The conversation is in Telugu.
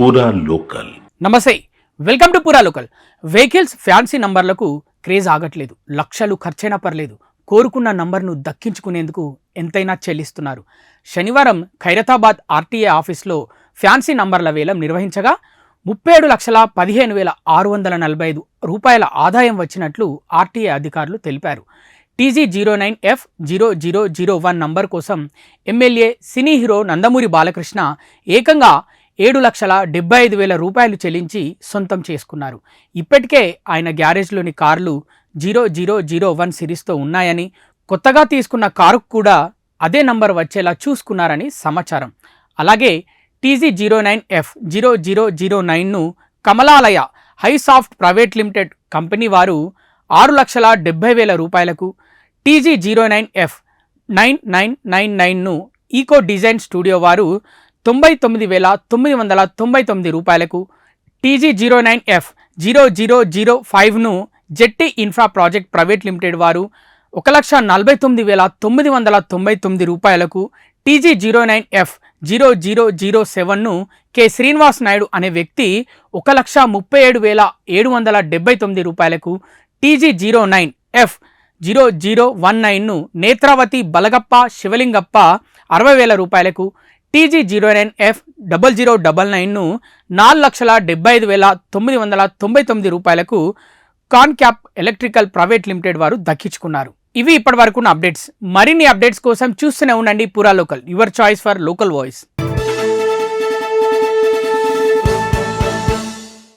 పూరా లోకల్. నమస్తే, వెల్కమ్ టు పూరా లోకల్. వెహికల్స్ ఫ్యాన్సీ నంబర్లకు క్రేజ్ ఆగట్లేదు. లక్షలు ఖర్చైనా పర్లేదు, కోరుకున్న నంబర్ను దక్కించుకునేందుకు ఎంతైనా చెల్లిస్తున్నారు. శనివారం ఖైరతాబాద్ ఆర్టీఏ ఆఫీస్లో ఫ్యాన్సీ నంబర్ల వేలం నిర్వహించగా 37,15,645 రూపాయల ఆదాయం వచ్చినట్లు ఆర్టీఏ అధికారులు తెలిపారు. TG09F0001 నంబర్ కోసం MLA cine hero Nandamuri Balakrishna ఏకంగా 7,75,000 రూపాయలు చెల్లించి సొంతం చేసుకున్నారు. ఇప్పటికే ఆయన గ్యారేజ్లోని కార్లు 0001 సిరీస్తో ఉన్నాయని, కొత్తగా తీసుకున్న కారుకు కూడా అదే నంబర్ వచ్చేలా చూసుకున్నారని సమాచారం. అలాగే TG09F0009ను కమలాలయ హైసాఫ్ట్ ప్రైవేట్ లిమిటెడ్ కంపెనీ వారు 6,70,000 రూపాయలకు, TG09F9999ను ఈకో డిజైన్ స్టూడియో వారు 99,999 రూపాయలకు, TG09F0005ను జెట్టి ఇన్ఫ్రా ప్రాజెక్ట్ ప్రైవేట్ లిమిటెడ్ వారు 1,49,999 రూపాయలకు, TG09F0007ను కె శ్రీనివాస్ నాయుడు అనే వ్యక్తి 1,37,779 రూపాయలకు, TG09F0019ను నేత్రావతి బలగప్ప శివలింగప్ప 60,000 రూపాయలకు, TG09F0099ను 4,75,999 రూపాయలకు కాన్క్యాప్ ఎలక్ట్రికల్ ప్రైవేట్ లిమిటెడ్ వారు దక్కించుకున్నారు. ఇవి ఇప్పటి వరకు అప్డేట్స్. మరిన్ని అప్డేట్స్ కోసం చూస్తూనే ఉండండి పూరా local, your choice for local voice.